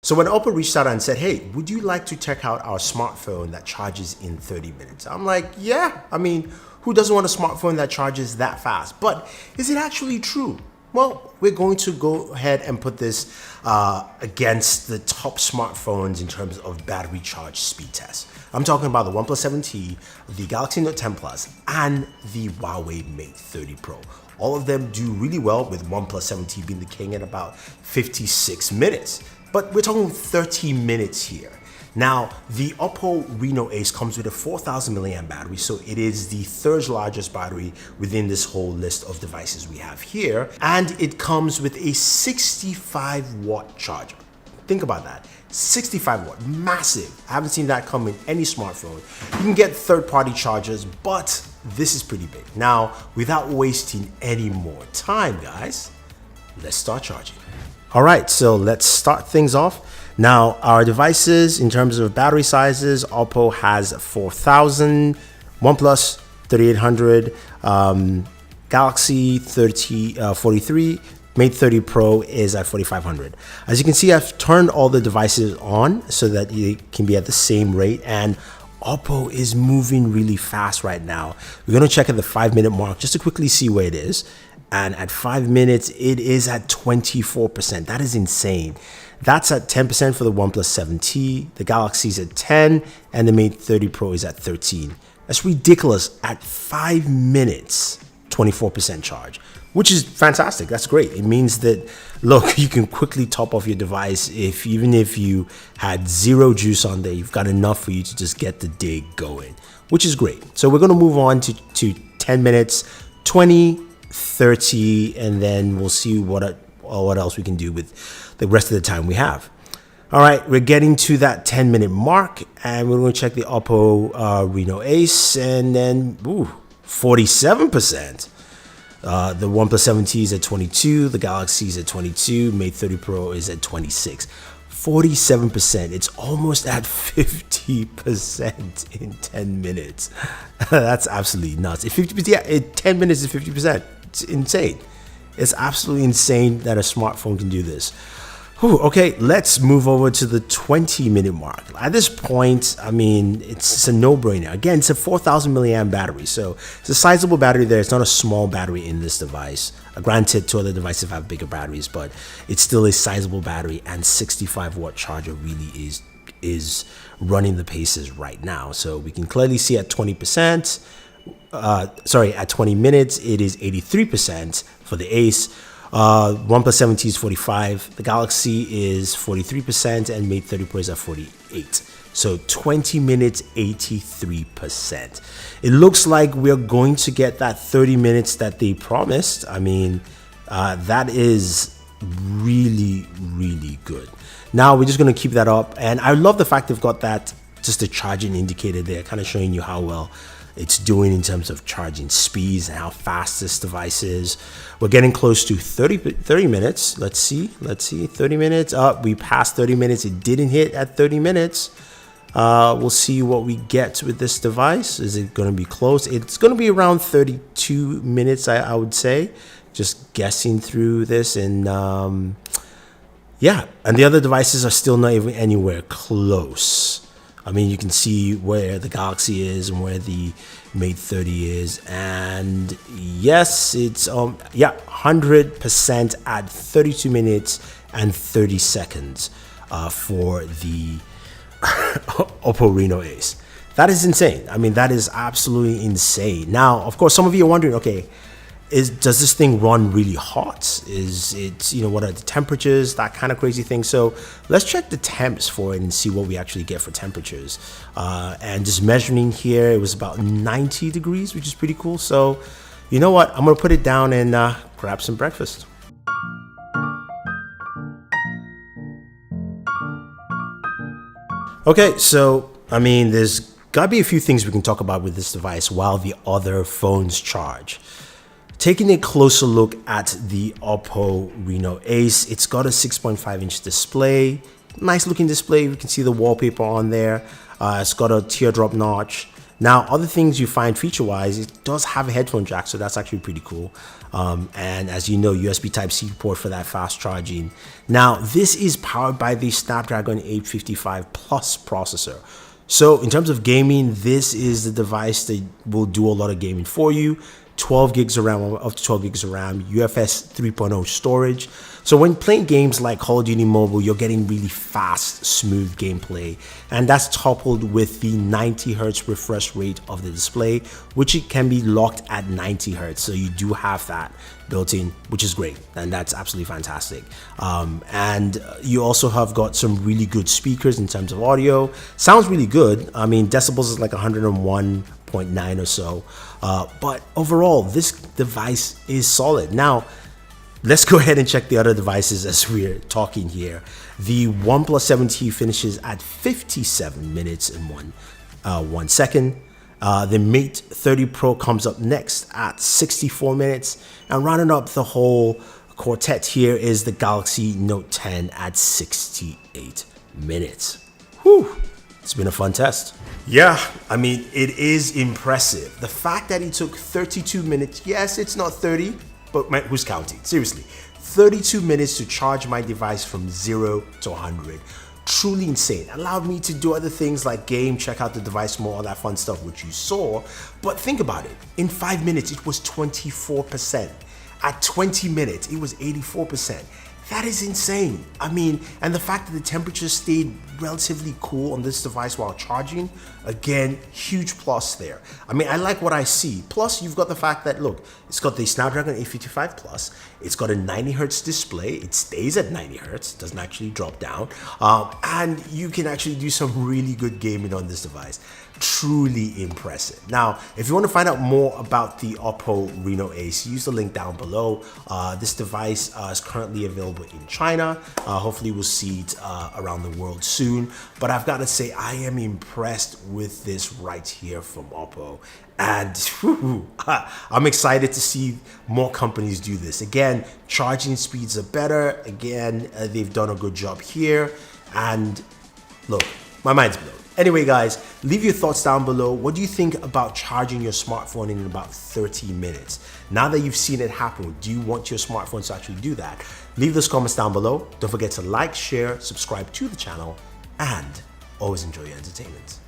So when Oppo reached out and said, hey, would you like to check out our smartphone that charges in 30 minutes? I'm like, yeah, I mean, who doesn't want a smartphone that charges that fast? But is it actually true? Well, we're going to go ahead and put this against the top smartphones in terms of battery charge speed test. I'm talking about the OnePlus 7T, the Galaxy Note 10 Plus, and the Huawei Mate 30 Pro. All of them do really well, with OnePlus 7T being the king at about 56 minutes. But we're talking 30 minutes here. Now, the Oppo Reno Ace comes with a 4,000 milliamp battery, so it is the third largest battery within this whole list of devices we have here. And it comes with a 65-watt charger. Think about that. 65 watt, massive. I haven't seen that come in any smartphone. You can get third-party chargers, but this is pretty big. Now, without wasting any more time, guys, let's start charging. All right, so let's start things off. Now, our devices, in terms of battery sizes, Oppo has 4,000, OnePlus 3,800, Galaxy 43, Mate 30 Pro is at 4,500. As you can see, I've turned all the devices on so that it can be at the same rate, and Oppo is moving really fast right now. We're gonna check at the 5-minute mark just to quickly see where it is. And at 5 minutes, it is at 24%. That is insane. That's at 10% for the OnePlus 7T, the Galaxy's at 10, and the Mate 30 Pro is at 13. That's ridiculous. At 5 minutes, 24% charge, which is fantastic. That's great. It means that, look, you can quickly top off your device. Even if you had zero juice on there, you've got enough for you to just get the day going, which is great. So we're gonna move on to 10 minutes, 20, 30, and then we'll see what else we can do with the rest of the time we have. All right, we're getting to that 10-minute mark, and we're going to check the Oppo Reno Ace, and then 47%. The OnePlus 7T is at 22, the Galaxy is at 22, Mate 30 Pro is at 26. 47%. It's almost at 50% in 10 minutes. That's absolutely nuts. 10 minutes is 50%. It's insane. It's absolutely insane that a smartphone can do this. Whew, okay, let's move over to the 20-minute mark. At this point, I mean, it's a no-brainer. Again, it's a 4,000 milliamp battery, so it's a sizable battery there. It's not a small battery in this device. Granted, two other devices have bigger batteries, but it's still a sizable battery, and 65-watt charger really is running the paces right now. So we can clearly see at 20%, at 20 minutes, it is 83% for the Ace. OnePlus 7T is 45, the Galaxy is 43%, and Mate 30 Pro is at 48. So 20 minutes, 83%. It looks like we're going to get that 30 minutes that they promised. I mean, that is really, really good. Now we're just going to keep that up. And I love the fact they've got that, just a charging indicator there, kind of showing you how well it's doing in terms of charging speeds and how fast this device is. We're getting close to 30 minutes. Let's see, 30 minutes. We passed 30 minutes. It didn't hit at 30 minutes. We'll see what we get with this device. Is it going to be close? It's going to be around 32 minutes, I would say. Just guessing through this. And yeah, and the other devices are still not even anywhere close. I mean, you can see where the Galaxy is and where the Mate 30 is. And yes, it's 100% at 32 minutes and 30 seconds for the Oppo Reno Ace. That is insane. I mean, that is absolutely insane. Now, of course, some of you are wondering, okay, does this thing run really hot? Is it, what are the temperatures, that kind of crazy thing? So let's check the temps for it and see what we actually get for temperatures. And just measuring here, it was about 90 degrees, which is pretty cool. So you know what? I'm going to put it down and grab some breakfast. Okay, so, I mean, there's got to be a few things we can talk about with this device while the other phones charge. Taking a closer look at the Oppo Reno Ace, it's got a 6.5-inch display. Nice looking display. You can see the wallpaper on there. It's got a teardrop notch. Now, other things you find feature-wise, it does have a headphone jack, so that's actually pretty cool. And as you know, USB Type-C port for that fast charging. Now, this is powered by the Snapdragon 855 Plus processor. So in terms of gaming, this is the device that will do a lot of gaming for you. 12 gigs of RAM, up to 12 gigs of RAM, UFS 3.0 storage. So when playing games like Call of Duty Mobile, you're getting really fast, smooth gameplay. And that's coupled with the 90 Hz refresh rate of the display, which it can be locked at 90 Hz. So you do have that built in, which is great. And that's absolutely fantastic. And you also have got some really good speakers in terms of audio. Sounds really good. I mean, decibels is like 101.9 or so. But overall, this device is solid. Now, let's go ahead and check the other devices as we're talking here. The OnePlus 7T finishes at 57 minutes and 1 second. The Mate 30 Pro comes up next at 64 minutes. And rounding up the whole quartet here is the Galaxy Note 10 at 68 minutes. Whew. It's been a fun test. Yeah, I mean, it is impressive. The fact that it took 32 minutes, yes, it's not 30, but man, who's counting? Seriously, 32 minutes to charge my device from 0 to 100. Truly insane. Allowed me to do other things like game, check out the device more, all that fun stuff, which you saw. But think about it. In 5 minutes, it was 24%. At 20 minutes, it was 84%. That is insane. I mean, and the fact that the temperature stayed relatively cool on this device while charging, again, huge plus there. I mean, I like what I see. Plus, you've got the fact that, look, it's got the Snapdragon 855 Plus. It's got a 90 Hz display. It stays at 90 Hz, doesn't actually drop down. And you can actually do some really good gaming on this device. Truly impressive. Now, if you want to find out more about the Oppo Reno Ace, use the link down below. This device is currently available in China. Hopefully we'll see it around the world soon. But I've got to say, I am impressed with this right here from Oppo. And whew, I'm excited to see more companies do this. Again, charging speeds are better. Again, they've done a good job here. And look, my mind's blown. Anyway, guys, leave your thoughts down below. What do you think about charging your smartphone in about 30 minutes? Now that you've seen it happen, do you want your smartphone to actually do that? Leave those comments down below. Don't forget to like, share, subscribe to the channel, and always enjoy your entertainment.